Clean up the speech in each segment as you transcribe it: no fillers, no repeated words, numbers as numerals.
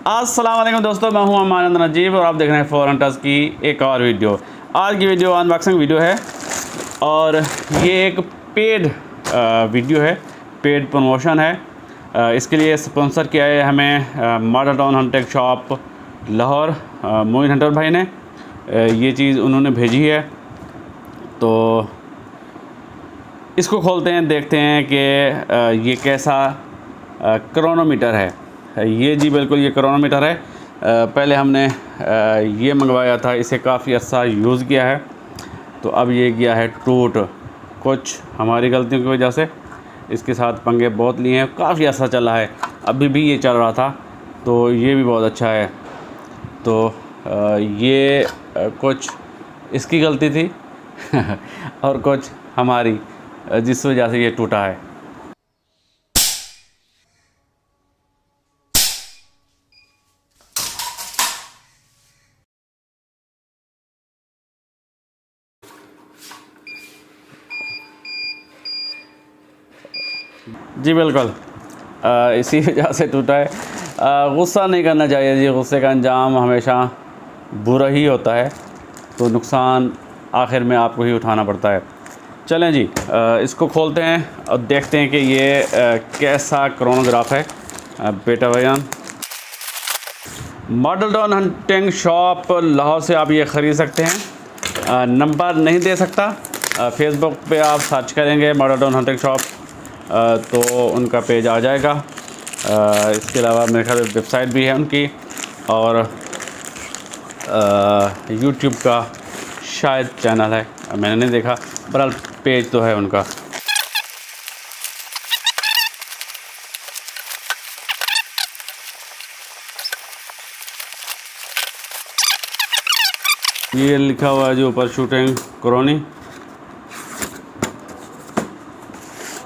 अस्सलाम वालेकुम दोस्तों, मैं हूं अमान नजीब और आप देख रहे हैं फॉरेन टच की एक और वीडियो। आज की वीडियो अनबॉक्सिंग वीडियो है और ये एक पेड वीडियो है, पेड प्रमोशन है। इसके लिए स्पॉन्सर किया है हमें model town hunting shop Lahore, Moin hunter भाई ने ये चीज़ उन्होंने भेजी है। तो इसको खोलते हैं, देखते हैं कि ये कैसा क्रोनोमीटर है। ये जी बिल्कुल ये क्रोनोमीटर है। पहले हमने ये मंगवाया था, इसे काफ़ी अर्सा यूज़ किया है, तो अब ये गया है टूट। कुछ हमारी गलतियों की वजह से इसके साथ पंगे बहुत लिए हैं। काफ़ी अर्सा चला है, अभी भी ये चल रहा था, तो ये भी बहुत अच्छा है। तो ये कुछ इसकी गलती थी और कुछ हमारी, जिस वजह से ये टूटा है। जी बिल्कुल, इसी वजह से टूटा है। गुस्सा नहीं करना चाहिए जी, गुस्से का अंजाम हमेशा बुरा ही होता है, तो नुकसान आखिर में आपको ही उठाना पड़ता है। चलें जी, इसको खोलते हैं और देखते हैं कि ये कैसा क्रोनोग्राफ है। बेटा भैयान, model town hunting shop Lahore से आप ये ख़रीद सकते हैं। नंबर नहीं दे सकता, फेसबुक पे आप सर्च करेंगे मॉडल टाउन हंटिंग शॉप तो उनका पेज आ जाएगा। इसके अलावा मेरे ख्याल वेबसाइट भी है उनकी, और यूट्यूब का शायद चैनल है, मैंने नहीं देखा, बहरहाल पेज तो है उनका। ये लिखा हुआ है जो ऊपर, शूटिंग क्रोनी।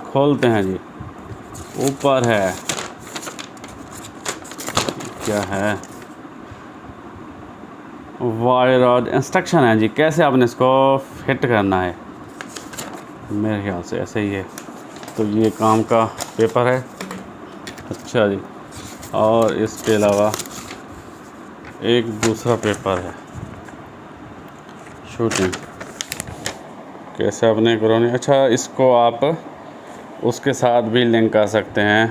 खोलते हैं जी, ऊपर है, क्या है, वायर रॉड इंस्ट्रक्शन है जी, कैसे आपने इसको फिट करना है। मेरे ख्याल से ऐसे ही है। तो ये काम का पेपर है, अच्छा जी। और इसके अलावा एक दूसरा पेपर है, शूटिंग कैसे आपने करनी। अच्छा, इसको आप उसके साथ भी लिंक कर सकते हैं,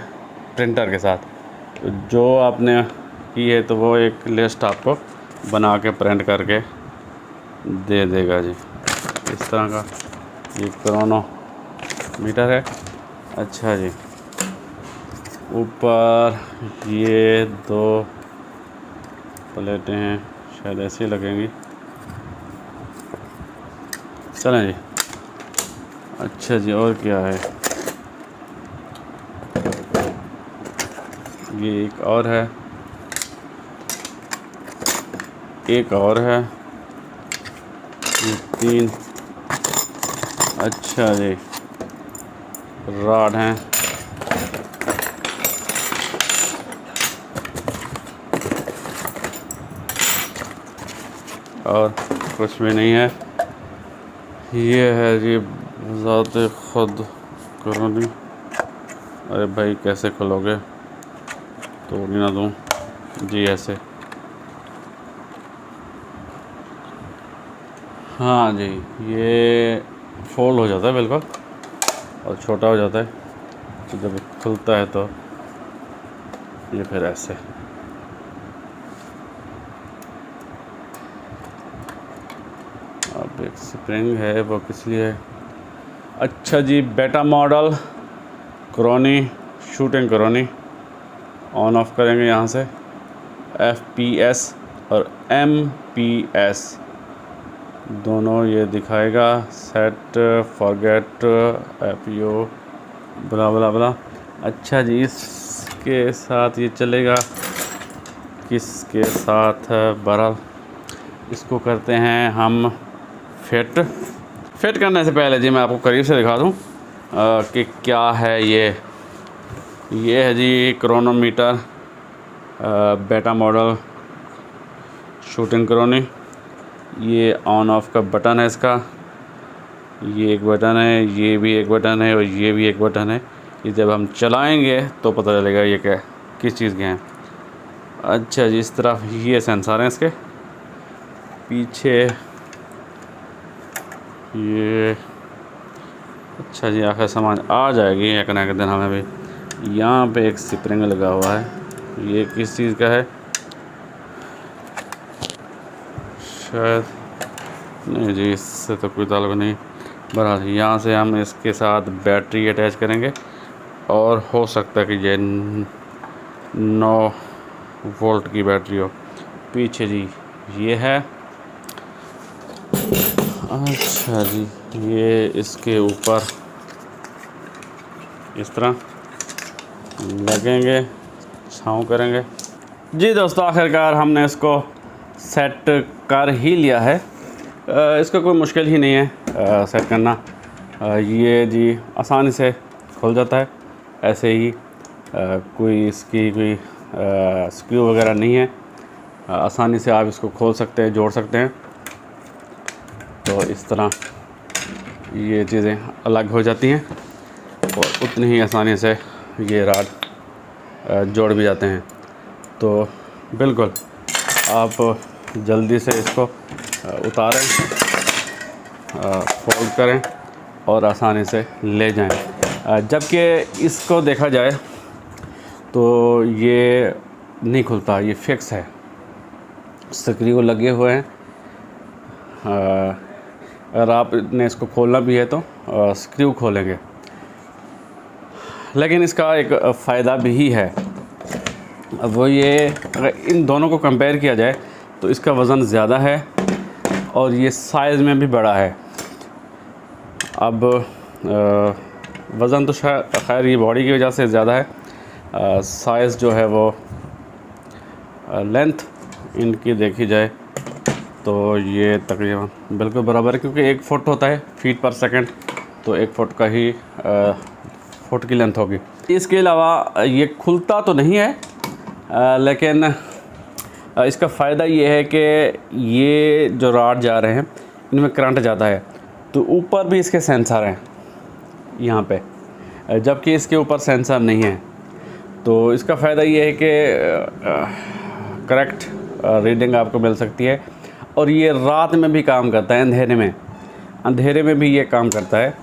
प्रिंटर के साथ। तो जो आपने की है तो वो एक लिस्ट आपको बना के प्रिंट करके दे देगा जी, इस तरह का। ये क्रोनोमीटर है। अच्छा जी, ऊपर ये दो प्लेटें हैं, शायद ऐसी लगेंगी। चलें जी। अच्छा जी, और क्या है, ये एक और है, एक और है, ये तीन। अच्छा जी, रॉड हैं। और कुछ भी नहीं है। ये है जी ज़ाते खुद क्रोनी। अरे भाई, कैसे खोलोगे, तोड़ ना दूँ जी, ऐसे। हाँ जी, ये फोल्ड हो जाता है बिल्कुल और छोटा हो जाता है, तो जब खुलता है तो ये फिर ऐसे। अब एक स्प्रिंग है, वो किस लिए है। अच्छा जी, बेटा मॉडल क्रोनी, शूटिंग क्रोनी। ऑन ऑफ करेंगे यहाँ से, FPS और MPS दोनों ये दिखाएगा। सेट, फॉरगेट, FPO, बला बला बला। अच्छा जी, इसके साथ ये चलेगा, किसके साथ, बहरहाल इसको करते हैं हम फिट करने से पहले जी मैं आपको करीब से दिखा दूँ कि क्या है ये है जी क्रोनोमीटर, बेटा मॉडल शूटिंग क्रोनी। ये ऑन ऑफ का बटन है इसका, ये एक बटन है, ये भी एक बटन है और ये भी एक बटन है। ये जब हम चलाएंगे तो पता चलेगा ये क्या किस चीज़ के हैं। अच्छा जी, इस तरफ ये सेंसर हैं इसके पीछे ये। अच्छा जी, आखिर समझ आ जाएगी एक ना एक दिन हमें भी। यहाँ पे एक स्प्रिंग लगा हुआ है, ये किस चीज़ का है शायद, नहीं जी इससे तो कोई ताल्लुक नहीं। बहरहाल यहाँ से हम इसके साथ बैटरी अटैच करेंगे और हो सकता है कि ये 9 वोल्ट की बैटरी हो। पीछे जी ये है। अच्छा जी, ये इसके ऊपर इस तरह लगेंगे, छाँव करेंगे जी। दोस्तों आखिरकार हमने इसको सेट कर ही लिया है। इसका कोई मुश्किल ही नहीं है सेट करना। ये जी आसानी से खुल जाता है ऐसे ही। कोई इसकी कोई स्क्रू वगैरह नहीं है, आसानी से आप इसको खोल सकते हैं, जोड़ सकते हैं। तो इस तरह ये चीज़ें अलग हो जाती हैं और उतनी ही आसानी से ये राड जोड़ भी जाते हैं। तो बिल्कुल आप जल्दी से इसको उतारें, फोल्ड करें और आसानी से ले जाएं। जबकि इसको देखा जाए तो ये नहीं खुलता, ये फिक्स है, स्क्रू लगे हुए हैं। अगर आपने इसको खोलना भी है तो स्क्रू खोलेंगे। लेकिन इसका एक फ़ायदा भी है, वो ये अगर इन दोनों को कंपेयर किया जाए तो इसका वज़न ज़्यादा है और ये साइज़ में भी बड़ा है। अब वज़न तो शायद खैर ये बॉडी की वजह से ज़्यादा है, साइज़ जो है वो लेंथ इनकी देखी जाए तो ये तकरीबन बिल्कुल बराबर है, क्योंकि 1 फुट होता है फीट पर सेकंड, तो 1 फुट का ही फुट की लेंथ होगी। इसके अलावा ये खुलता तो नहीं है, लेकिन इसका फ़ायदा ये है कि ये जो राड जा रहे हैं इनमें करंट ज़्यादा है, तो ऊपर भी इसके सेंसर हैं यहाँ पे, जबकि इसके ऊपर सेंसर नहीं है। तो इसका फ़ायदा ये है कि करेक्ट रीडिंग आपको मिल सकती है। और ये रात में भी काम करता है, अंधेरे में भी ये काम करता है,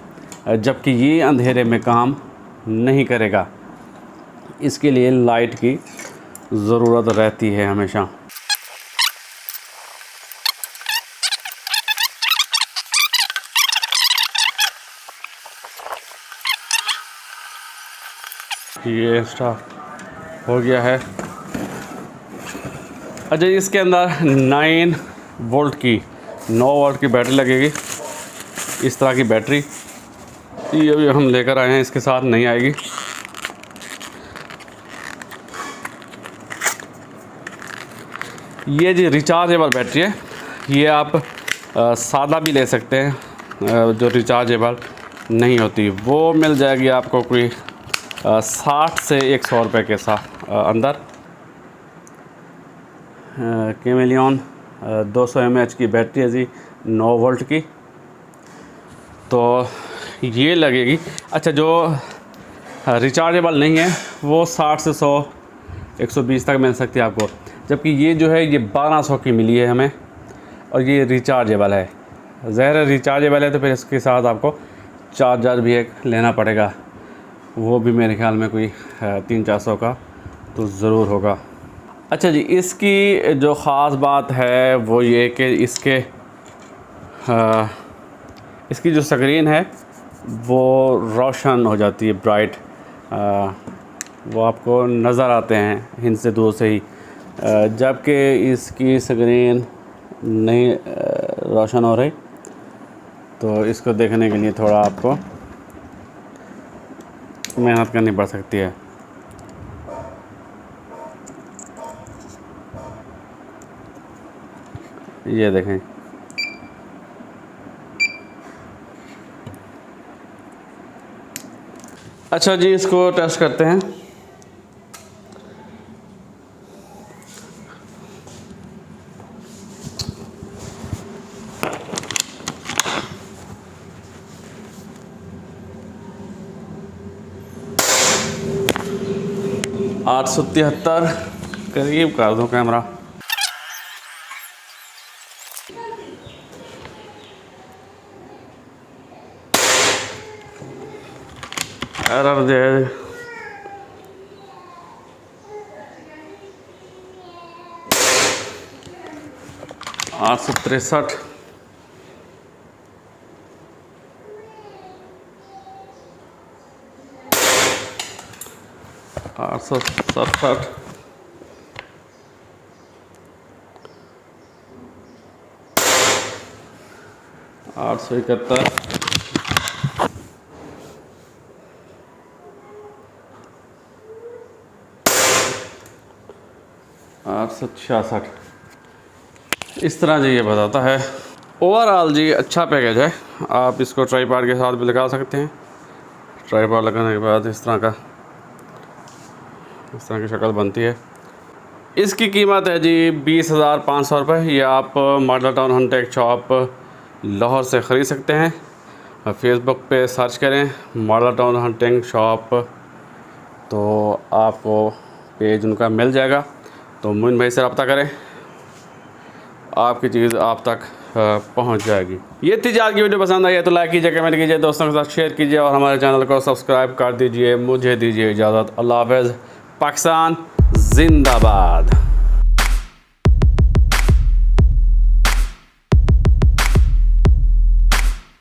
जबकि ये अंधेरे में काम नहीं करेगा। इसके लिए लाइट की ज़रूरत रहती है हमेशा। ये स्टार्ट हो गया है। अच्छा, इसके अंदर 9 वोल्ट की बैटरी लगेगी, इस तरह की बैटरी। ये भी हम लेकर आए हैं, इसके साथ नहीं आएगी। ये जी रिचार्जेबल बैटरी है, ये आप सादा भी ले सकते हैं, जो रिचार्जेबल नहीं होती वो मिल जाएगी आपको कोई 60 से 100 रुपये के साथ अंदर। कैमेलियन 200 mAh की बैटरी है जी, 9 वोल्ट की, तो ये लगेगी। अच्छा, जो रिचार्जेबल नहीं है वो 60 से 100 120 तक मिल सकती है आपको, जबकि ये जो है ये 1200 की मिली है हमें, और ये रिचार्जेबल है। ज़ाहिर रिचार्जेबल है तो फिर इसके साथ आपको चार्जर भी एक लेना पड़ेगा, वो भी मेरे ख्याल में कोई 300-400 का तो ज़रूर होगा। अच्छा जी, इसकी जो ख़ास बात है वो ये कि इसकी जो स्क्रीन है वो रोशन हो जाती है, ब्राइट, वो आपको नज़र आते हैं हिंद से दूर से ही, जबकि इसकी स्क्रीन नहीं रोशन हो रही। तो इसको देखने के लिए थोड़ा आपको मेहनत करनी पड़ सकती है। ये देखें, अच्छा जी, इसको टेस्ट करते हैं। $873 करीब कर दूँ कैमरा। एरर जो है 863, 867, 871, 866। इस तरह जी ये बताता है। ओवरऑल जी अच्छा पैकेज है। आप इसको ट्राईपॉड के साथ भी लगा सकते हैं। ट्राईपॉड लगाने के बाद इस तरह की शक्ल बनती है। इसकी कीमत है जी 20,500 रुपये। ये आप model town hunting shop Lahore से ख़रीद सकते हैं। फेसबुक पे सर्च करें मॉडल टाउन हंटेक शॉप, तो आपको पेज उनका मिल जाएगा। तो मोइन भाई से रब्ता करें, आपकी चीज़ आप तक पहुंच जाएगी। ये थी आज की वीडियो। पसंद आई है तो लाइक कीजिए, कमेंट कीजिए, दोस्तों के साथ शेयर कीजिए और हमारे चैनल को सब्सक्राइब कर दीजिए। मुझे दीजिए इजाज़त। अल्लाह हाफ़िज़। पाकिस्तान जिंदाबाद।